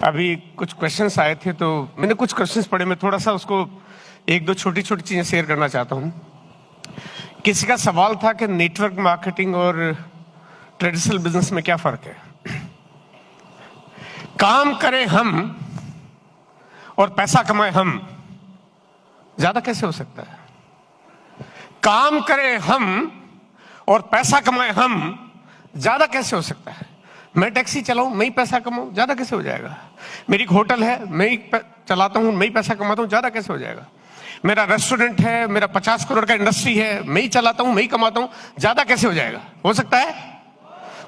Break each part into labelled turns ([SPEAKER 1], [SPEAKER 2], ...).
[SPEAKER 1] अभी कुछ क्वेश्चंस आए थे तो मैंने कुछ क्वेश्चंस पढ़े, मैं थोड़ा सा उसको एक दो छोटी छोटी चीजें शेयर करना चाहता हूं। किसी का सवाल था कि नेटवर्क मार्केटिंग और ट्रेडिशनल बिजनेस में क्या फर्क है। काम करें हम और पैसा कमाए हम, ज्यादा कैसे हो सकता है? काम करें हम और पैसा कमाए हम, ज्यादा कैसे हो सकता है? मैं टैक्सी चलाऊं, मैं ही पैसा कमाऊं, ज्यादा कैसे हो जाएगा? मेरी एक होटल है, मैं ही चलाता हूं, मैं ही पैसा कमाता हूं, ज्यादा कैसे हो जाएगा? मेरा रेस्टोरेंट है, मेरा 50 करोड़ का इंडस्ट्री है, मैं ही चलाता हूं, मैं ही कमाता हूं, ज्यादा कैसे हो जाएगा? हो सकता है?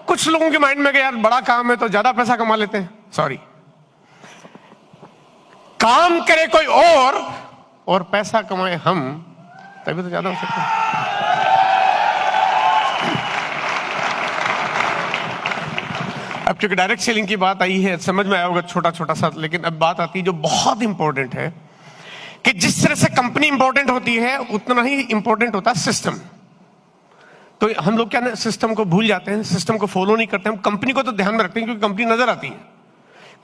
[SPEAKER 1] कुछ लोगों के माइंड में कि यार बड़ा काम है तो ज्यादा पैसा कमा लेते हैं। सॉरी, काम करे कोई और पैसा कमाए हम, तभी तो ज्यादा हो सकता है। अब क्योंकि डायरेक्ट सेलिंग की बात आई है, समझ में आया होगा छोटा छोटा सा, लेकिन अब बात आती है जो बहुत इंपॉर्टेंट है कि जिस तरह से कंपनी इंपॉर्टेंट होती है उतना ही इंपॉर्टेंट होता है सिस्टम। तो हम लोग क्या ना, सिस्टम को भूल जाते हैं, सिस्टम को फॉलो नहीं करते हैं। हम कंपनी को तो ध्यान में रखते हैं क्योंकि कंपनी नजर आती है,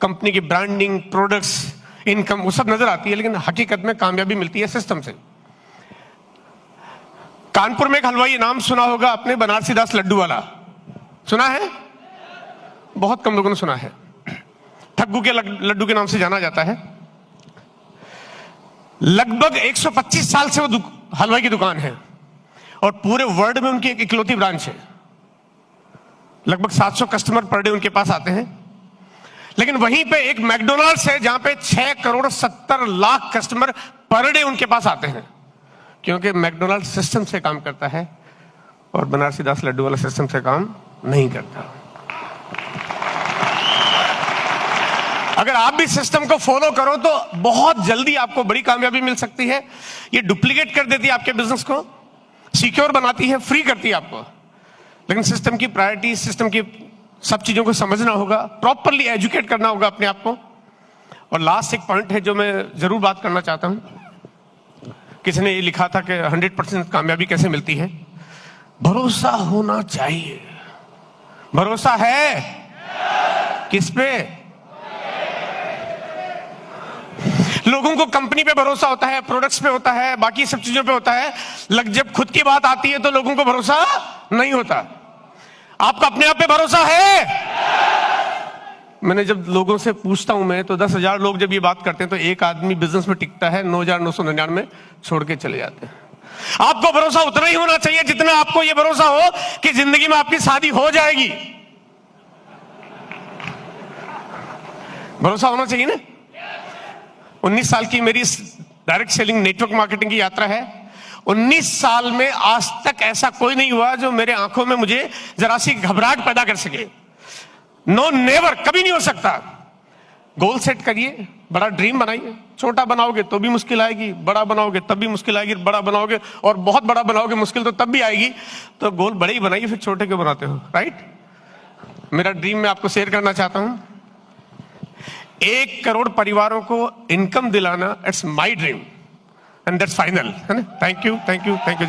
[SPEAKER 1] कंपनी की ब्रांडिंग, प्रोडक्ट्स, इनकम, वो सब नजर आती है, लेकिन हकीकत में कामयाबी मिलती है सिस्टम से। कानपुर में एक हलवाई, नाम सुना होगा आपने, बनारसी दास लड्डू वाला, सुना है? बहुत कम लोगों ने सुना है। ठग्गू के लड्डू के नाम से जाना जाता है। लगभग 125 साल से वो हलवाई की दुकान है और पूरे वर्ल्ड में उनकी एक इकलौती ब्रांच है। लगभग 700 कस्टमर पर डे उनके पास आते हैं। लेकिन वहीं पे एक मैकडोनाल्ड्स है जहां पे 6 crore 70 lakh customer per day उनके पास आते हैं, क्योंकि मैकडोनाल्ड्स सिस्टम से काम करता है और बनारसी दास लड्डू वाला सिस्टम से काम नहीं करता। अगर आप भी सिस्टम को फॉलो करो तो बहुत जल्दी आपको बड़ी कामयाबी मिल सकती है। ये डुप्लीकेट कर देती है आपके बिजनेस को, सिक्योर बनाती है, फ्री करती है आपको। लेकिन सिस्टम की प्रायोरिटी, सिस्टम की सब चीजों को समझना होगा, प्रॉपरली एजुकेट करना होगा अपने आप को। और लास्ट एक पॉइंट है जो मैं जरूर बात करना चाहता हूं। किसी ने ये लिखा था कि 100% कामयाबी कैसे मिलती है? भरोसा होना चाहिए। भरोसा है किस पे? लोगों को कंपनी पे भरोसा होता है, प्रोडक्ट्स पे होता है, बाकी सब चीजों पे होता है। जब खुद की बात आती है तो लोगों को भरोसा नहीं होता। आपका अपने आप पे भरोसा है? मैंने जब लोगों से पूछता हूं मैं, तो 10,000 लोग जब ये बात करते हैं तो एक आदमी बिजनेस में टिकता है, 9,999 में छोड़ के चले जाते हैं। आपको भरोसा उतना ही होना चाहिए जितना आपको यह भरोसा हो कि जिंदगी में आपकी शादी हो जाएगी। भरोसा होना चाहिए ना। 19 साल की मेरी डायरेक्ट सेलिंग नेटवर्क मार्केटिंग की यात्रा है। 19 साल में आज तक ऐसा कोई नहीं हुआ जो मेरे आंखों में मुझे जरा सी घबराहट पैदा कर सके। नो, नेवर, कभी नहीं हो सकता। गोल सेट करिए, बड़ा ड्रीम बनाइए। छोटा बनाओगे तो भी मुश्किल आएगी, बड़ा बनाओगे तब भी मुश्किल आएगी, बड़ा बनाओगे और बहुत बड़ा बनाओगे मुश्किल तो तब भी आएगी। तो गोल बड़े ही बनाइए, फिर छोटे क्यों बनाते हो, राइट? मेरा ड्रीम मैं आपको शेयर करना चाहता हूं। 1 करोड़ परिवारों को इनकम दिलाना, it's my dream and that's final, है ना। Thank you, thank you, thank you.